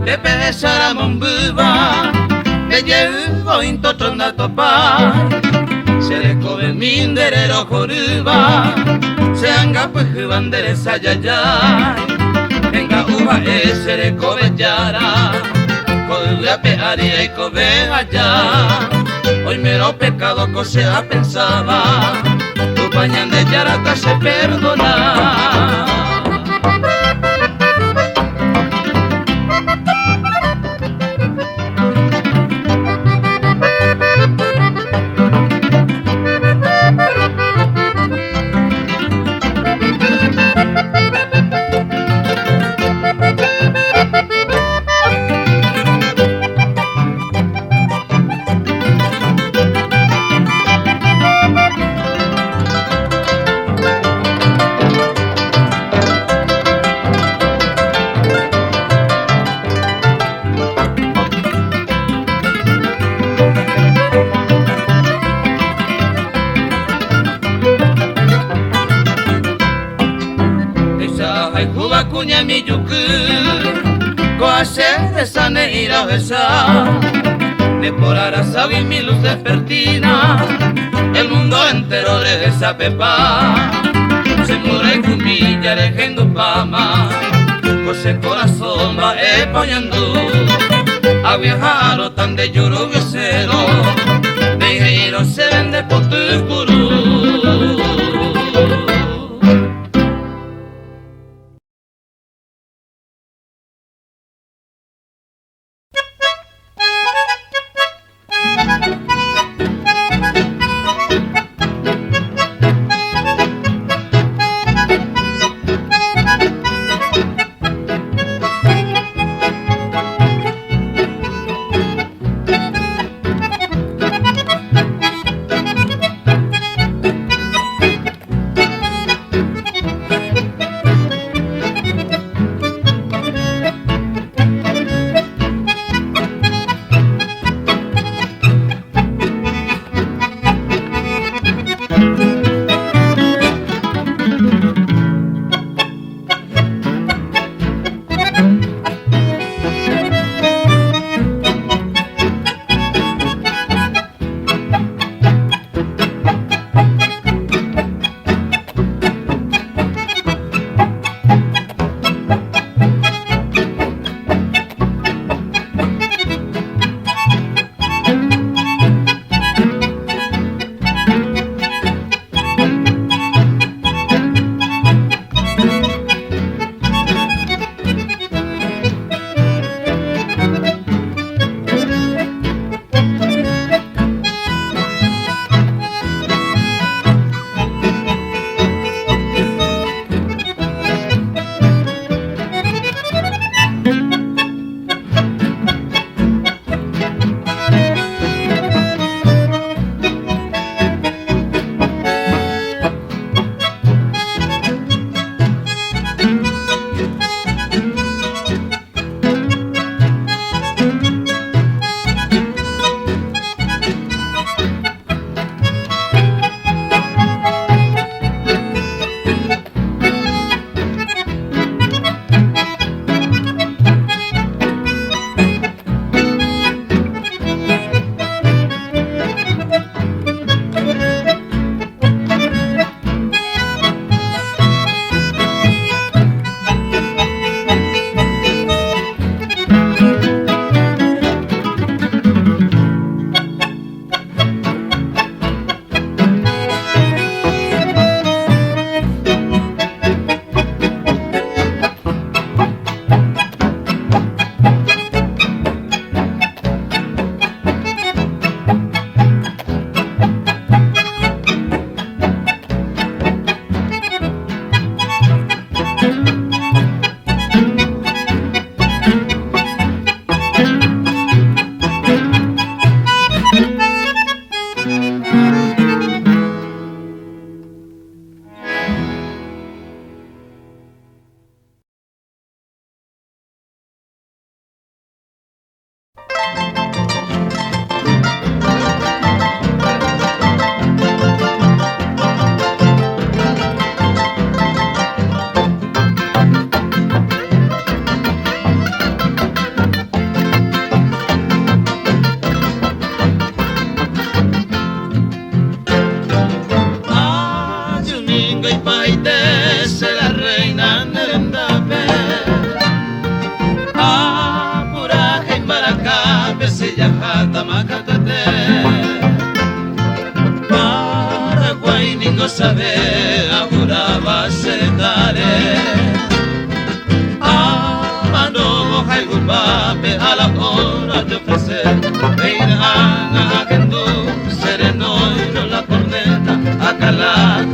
te pesara mombuba, te llevo into tronda topa, se le cobe minderero joruba, se anga pues bandere sayaya, venga uva se le cobe yara, cobe pe aria y cobe allá, hoy mero pecado cosea pensaba, tu pañan de yarata se perdona. Mi yuku, coacer sane ira besa, deporará sabi mi luz despertina, el mundo entero le esa pepa, se muere cumilla lejendo pama, cose corazón va epoñando, a viajaro tan de lloro cero, de giro se vende por tu gurú.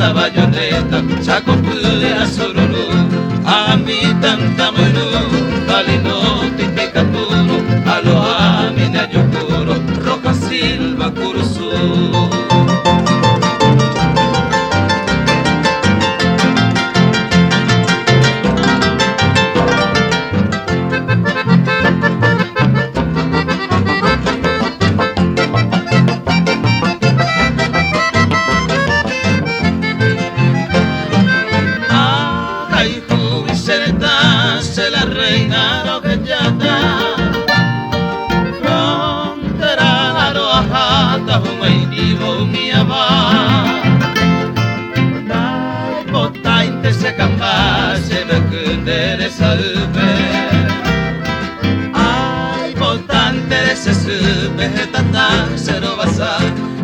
tanta bayoneta, saco pude a sororo, a mí tanta menú, valinote y tecaturo, a lo amina yo juro, roja silva curso.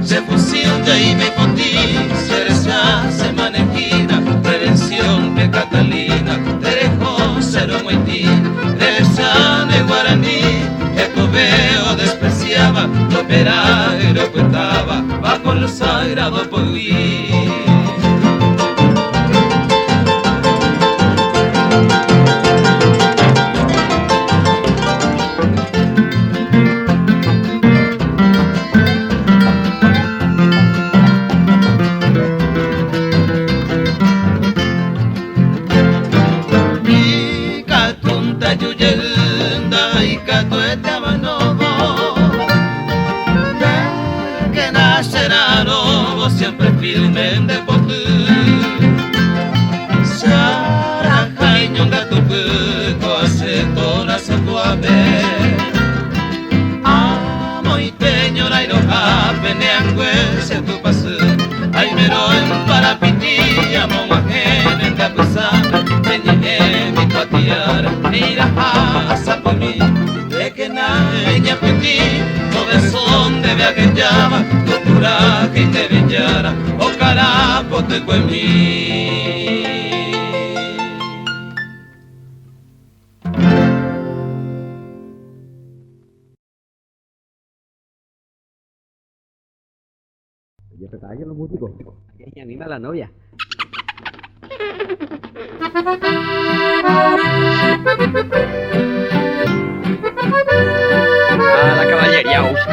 Se fusiona y me pondí, se manejina, prevención que Catalina, terejo, cero moití, de guaraní, veo despreciaba, operario cuentaba, bajo lo sagrado poí. Siempre firme de poder, Saraja y ñonga tu puco, hace toda su tuabe. Amo y teñora y roja, peneangue, se tu paso. Ay, mero en parapiti, amo majen en la pesa, teñe mi patiar, mira pasa por mí, de que naña puti, todo son de viaje llama, tu coraje y te villara, o carapo te cuemí. Ya te callan los músicos. Y anima a la novia. A la caballería usa.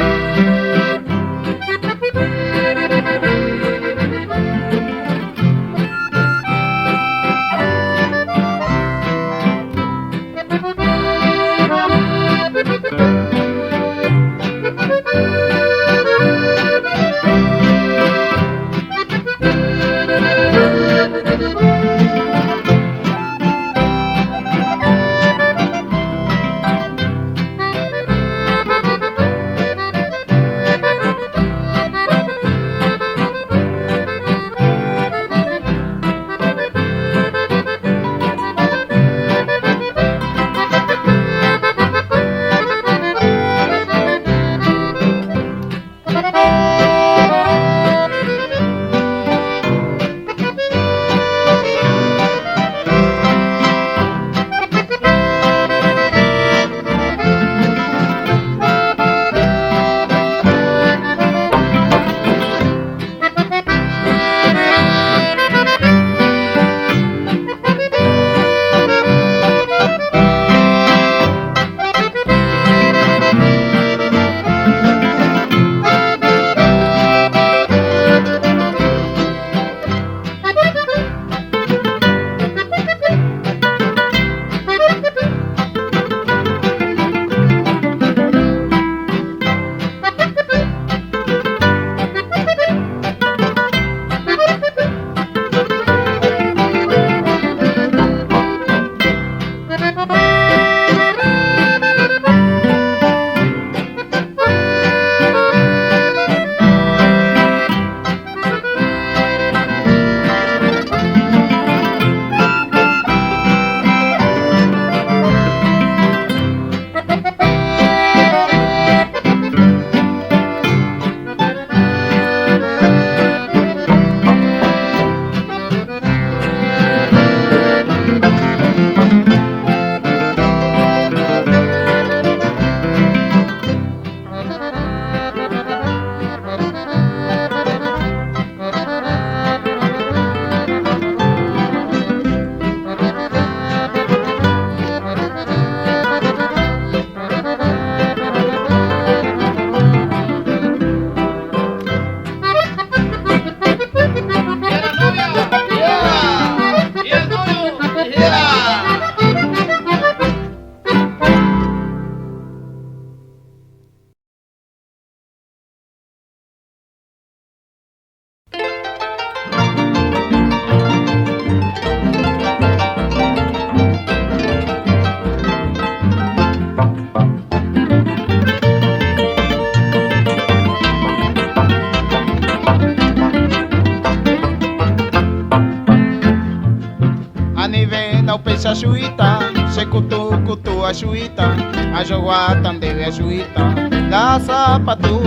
Anive na upesa suita, se kutu a suita, ajoguatan deve a suita, la zapatu.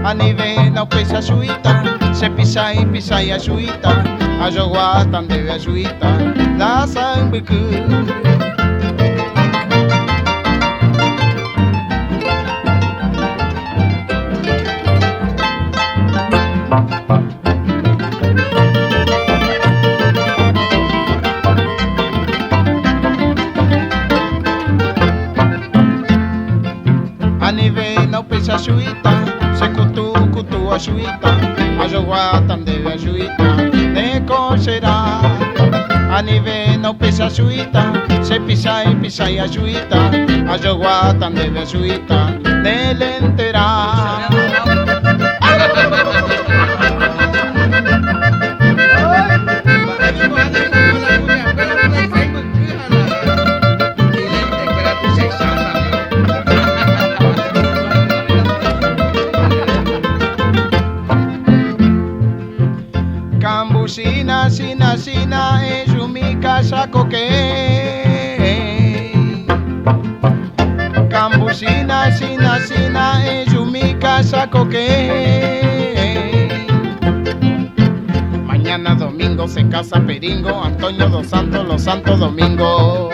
Anive na upesa suita, se pisai a suita, ajoguatan deve a suita, la sambuku. Anive na upesa suita, se kutu a suita, ajoguatan deve a suita, de coserá. Anive na upesa suita, se pisai a suita, ajoguatan deve a suita, de lentera. Sina, mi casa coque. Cambusina, sina, mi casa coque. Mañana domingo se casa Peringo, Antonio dos Santos, los Santos Domingo.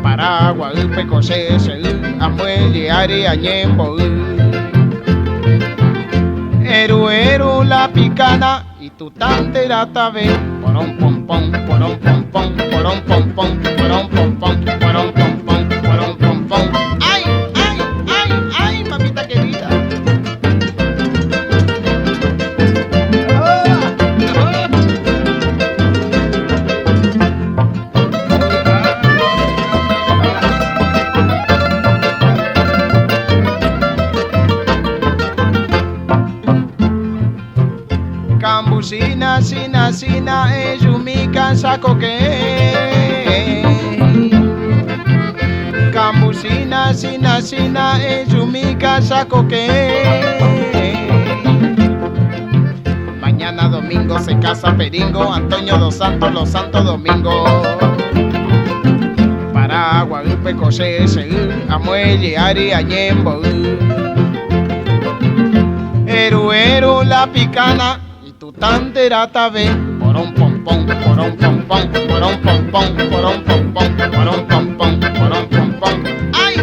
Paragua, Pecosé, Amuel, Ari, Añembo. Eru, la picana. Tu tantera tabe, porón pom pom, porón pom pom, porón pom pom, porón pom pom, porón pom pom, porón pom pom. Ay, mamita querida. Sina, mi casa coque. Cambusina, sina, mi casa coque. Mañana domingo se casa Peringo, Antonio dos Santos, los Santos Domingo. Paragua, Pecosé, Amuel, Ari, Añembo. Eru, la picana. Tu tantera tabe, porón pom pom, porón pom pom, porón pom pom, porón pom pom, porón pom pom, porón pom pom. Ay.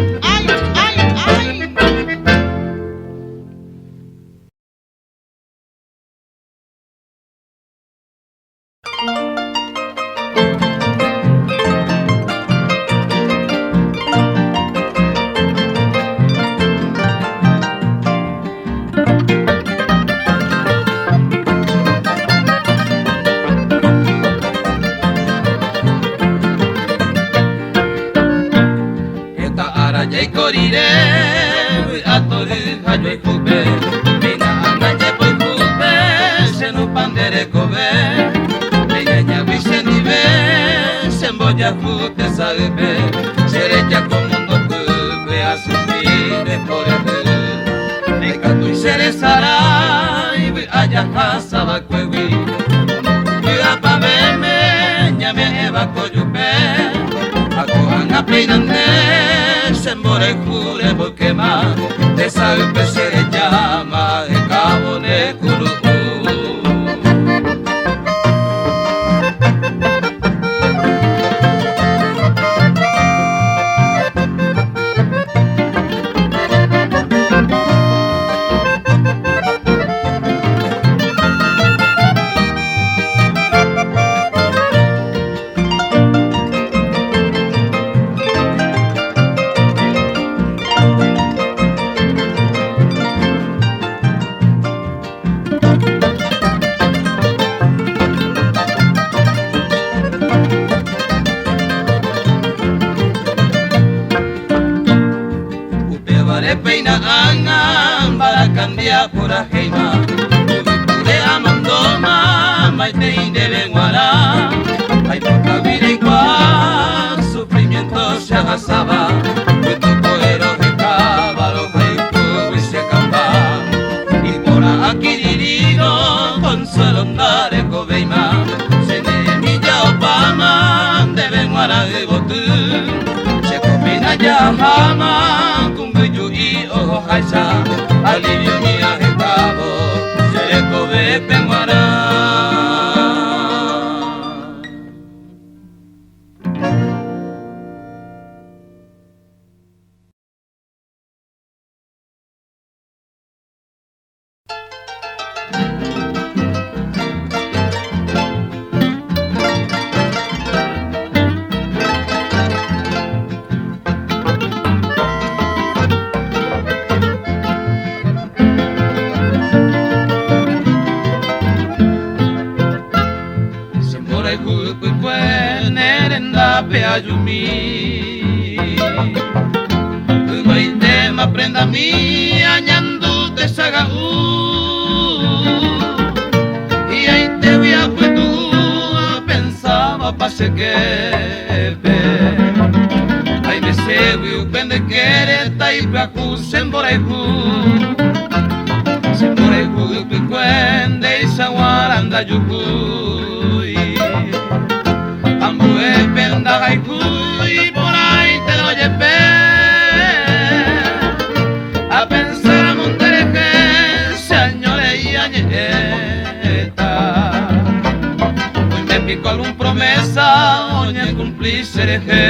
Consuelo andare coveima, se ne mi già Ohama kumbuju i oho haisa alivio mi agitabo sereko ve penguara. Ayumi Ubaite ma prenda mi añandu te saga y ahí te voy a tu pensaba pase que ay me se vi pende que tai pa ku semboreju tu cuende y sawaranda yuku Penda y por ahí te lo llevé a pensar a Montereje, señores y añeta. Hoy me pico algún promesa, hoy me cumplí sereje.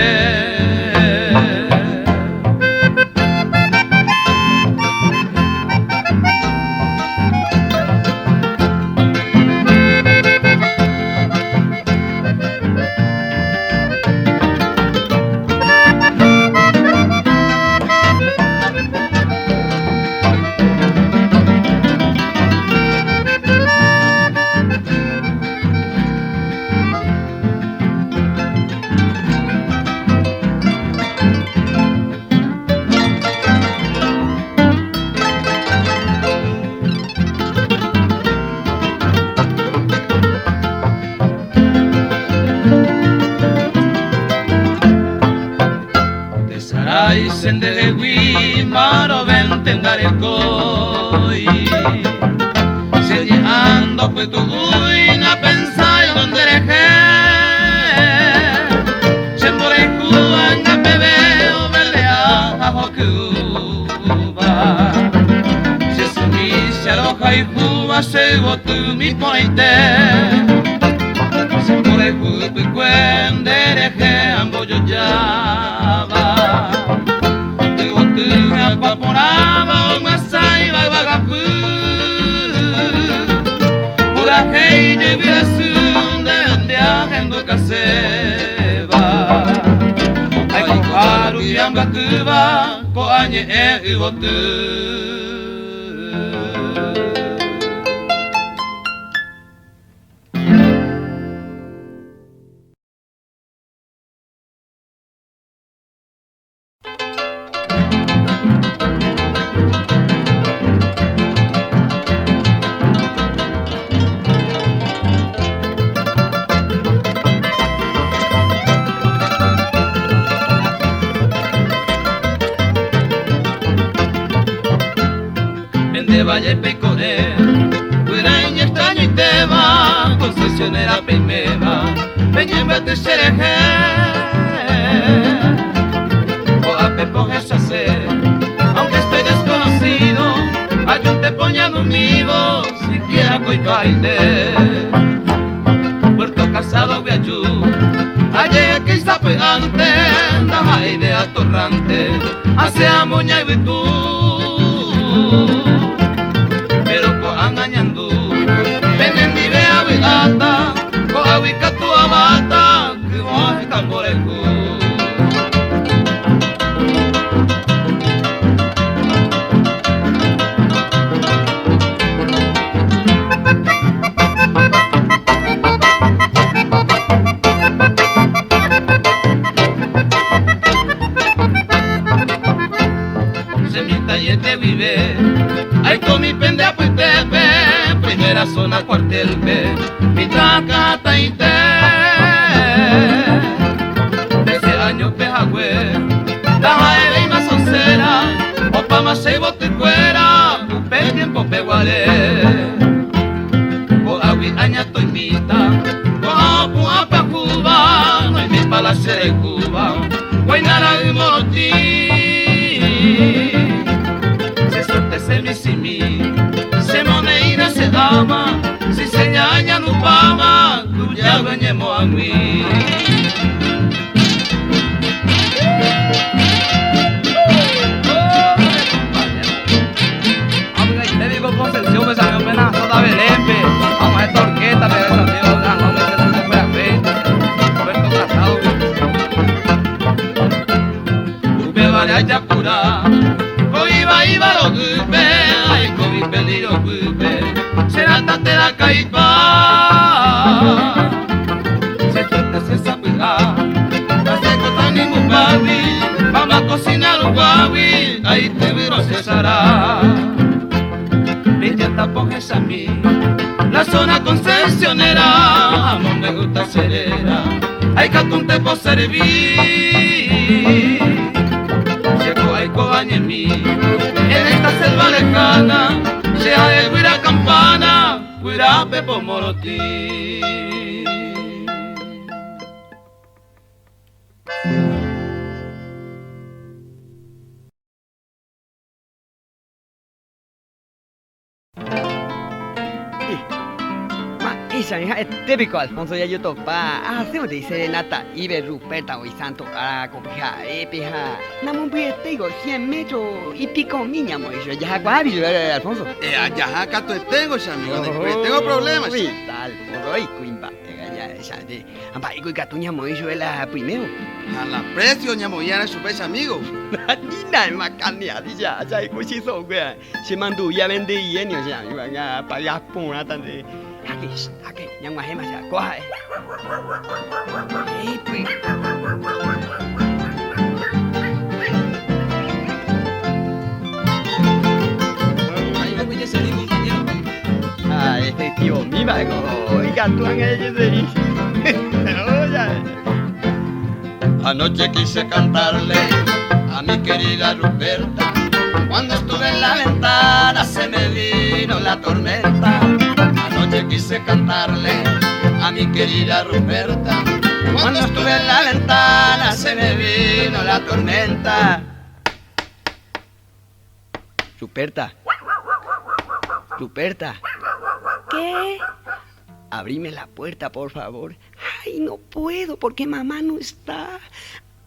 Sendegui maro ventengare coi se ando pues tu na pensai donde deje sempre cuanga bebe o belea a hokuba se sumi se aloja y cuba se botu mi pointe sempre cubi cuende deje amboyo llava Paporaba o Masai Bagapu Pura hei de virasun de agendo kaseba Ai koharu yambatuba ko anye e uotu Valle Pecore, Uraña extraño y tema, concesionera primera, Peñemba te sereje, o a Pepo Gesase, aunque estoy desconocido, ayunte poñando un vivo, siquiera coi baile. Puerto Casado Viayú, ayer que está pegante, da idea torrante, hace amoña y tú. Angañando, venen mi vea vigata, coa wika tu amata, que moje camboreku. Semita y te vive, ay con mi pendeja pues te ve. Primera zona cuartel B, mi tracata y te desde años pejagüe, la jaere y más oncera, opa más se bote fuera, upe tiempo peguare, o agui añato y mita, o puapa Cuba, no hay mi palacio de Cuba, guaynara y morotí. pama, si señaña no pama, tú ya venimos a mí. Concepción me salió pena toda Belempe. Vamos a esta orquesta, pero esa tío, no me sé si se fue a frente. Roberto Casado. Ube vale a chapura, iba lo gube, ay cobi peligro gube, será te la caipa. Se trata se sapura, la seco tan ningún babi, vamos a cocinar un guabi, ahí te viro cesará. Ella tapones a mí, la zona concesionera, no me gusta serena, hay que atunte por servir. Llegó hay cobaña en mí, en esta selva lejana, sea de guira campana, guira pepo morotí. Esa es típico Alfonso ya yo topa. Hacemos de serenata Ibe Ruperta hoy santo para copia pija. Namun tengo 100 metros y pico miña mo yo ya guabi Alfonso. Ya acá tú tengo amigo, después tengo problemas. Uy, tal, por hoy cuimba. Ya esa de. Amba ico catuña mo yo la primero. A la precio ñamoyana su pez amigo. Ni nada más cania ya ico si so güey. Se mandó ya vende yenio ya iba para puna tan de. Aquí, yang mahema ya, coja. Pues. Tío, mi mago, oiga, tú en ella Anoche quise cantarle a mi querida Ruperta. Cuando estuve en la ventana se me vino la tormenta. Anoche quise cantarle a mi querida Ruperta. Cuando estuve en la ventana se me vino la tormenta. Ruperta. Ruperta. ¿Qué? Abrime la puerta, por favor. Ay, no puedo porque mamá no está.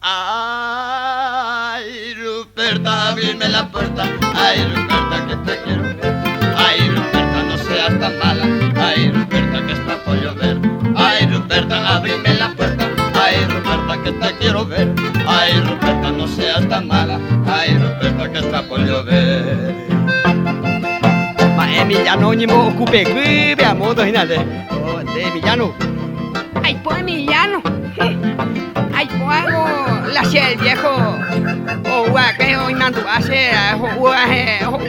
Ay, Ruperta, abrime la puerta. Ay, Ruperta, que te quiero ver. Ay, Ruperta, no seas tan mala. Ay, Ruperta, que está por llover. Ay, Ruperta, abrime la puerta. Ay, Ruperta, que te quiero ver. Ay, Ruperta, no seas tan mala. Ay, Ruperta, que está por llover. Emiliano ni mo ocupe, vea modo hinale. Oh, de Emiliano. Ay, pues Emiliano. Ay, pues la el viejo. O que hoy nandu hace o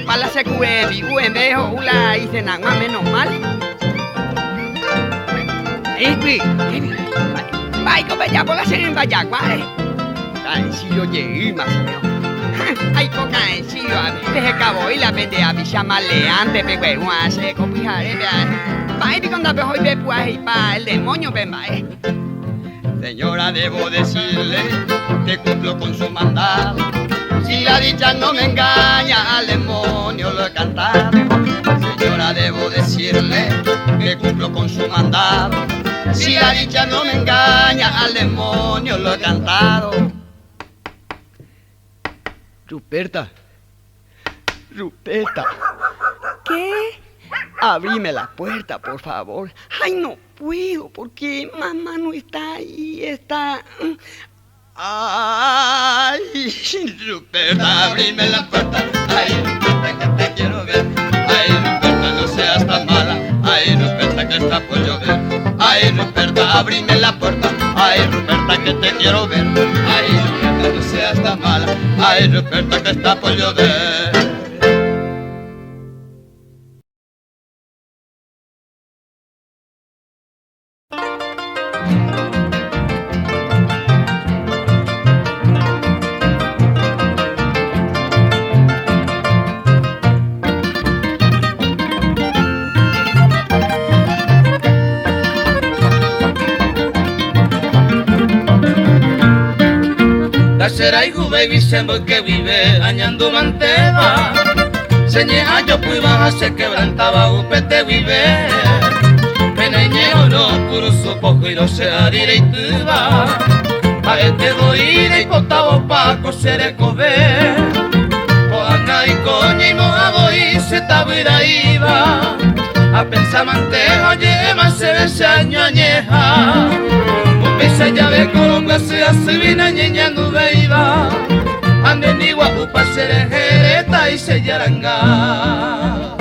para se cuevi, uembe o la hice nada más menos mal. Vai que vaya por la serie en Vallaguare. Ay, si yo llegué más o menos. Ay, poca en serio, a mí me acabó y la vende a Villa Maleante, pegue un hace, copijare, vai cuando me voy pues y pa el demonio ven vai. Señora, debo decirle que cumplo con su mandado. Si la dicha no me engaña, al demonio lo he cantado. Señora, debo decirle que cumplo con su mandado. Si la dicha no me engaña, al demonio lo he cantado. Ruperta. Ruperta. ¿Qué? Abrime la puerta, por favor. Ay, no puedo, porque mamá no está ahí, está... Ay, Ruperta, abrime la puerta. Ay, Ruperta, que te quiero ver. Ay, Ruperta, no seas tan mala. Ay, Ruperta, que está por llover. Ay, Ruperta, abrime la puerta. Ay, Ruperta, que te quiero ver. Ay, Ruperta, no seas tan mala. Ay, Ruperta, que está por llover. Será hijo baby sembo que vive añando manteva. Seña yo puiba se quebrantaba upete vive. Peneñeo no curso poco y no se harire y tuba. A este doire y potabo pa coser cover. Coana y coña y moabo y se tabira iba. A pensar mantejo yema se besaño añeja. Un pesa llave coloca se hace vina ñeña nube iba. Ande ni guapu pa ser jereta y se yaranga.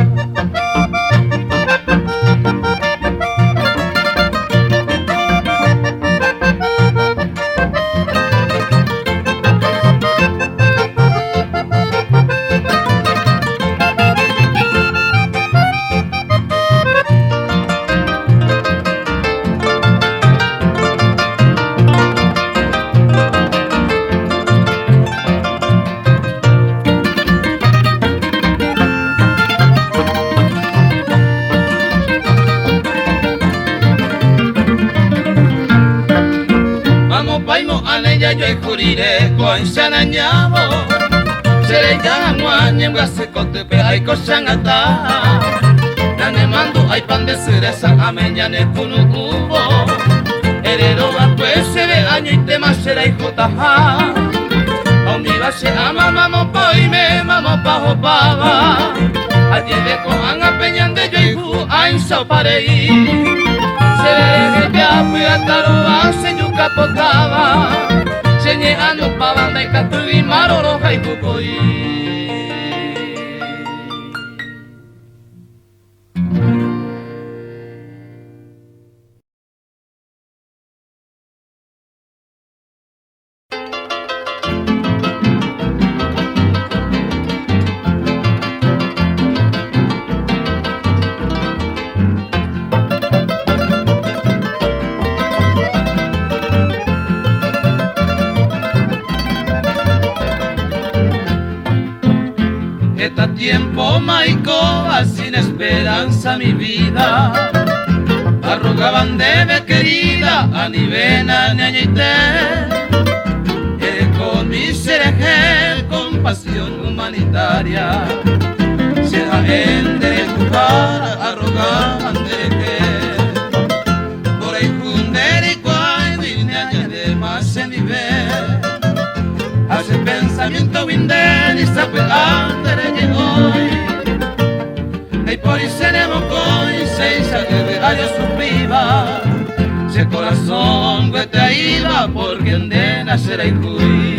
Yo juriré con Sanañabo, seré ya muañe, se cotepe, hay cosas ata. Nane mando, hay pan de cereza, a meñane con un cubo. Herero va pues se ve año y tema será hijo taja. A mi base ama, mamo pa y me mamo pa jopaba. Allí de cojan a peñan de yo y ju, a insa pareí. Se ve que ya fui a taroba, se yuca potaba. Señeando pa' banda y catu y maroroja y cucoí. Tiempo maicoba sin esperanza mi vida. Arrogaban debe querida a ni vena ni añite. Con mi sereje compasión humanitaria. Se da en de jugar arrogaban dereje. Por ahí junder y cuay vine añade más en nivel. Hace pensamiento winden y sabe andere hoy. Y por ahí seremos coi se sabe a Dios su viva. Se corazón que te iba porque en de nacer y juí.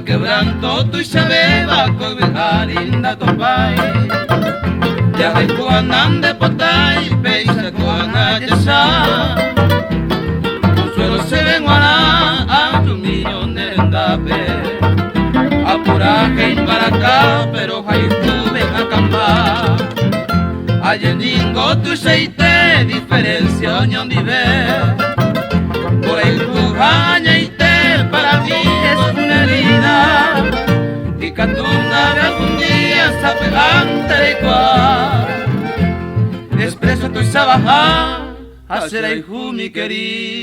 Quebranto tu sabeba con harinda topai. Ya hay cuanande potai, peisa cuana yesa. Consuelo se ven guana a tu niño nerendape. Apuraje y para acá, pero hay tu ven a camba. Ayeningo tu seite, diferencia oñón dive. Por ahí tu jaña y te para mí es una herida. Y catunda de algún día sabe ante y cual. Expreso tu sabaja, hacer el mi querida.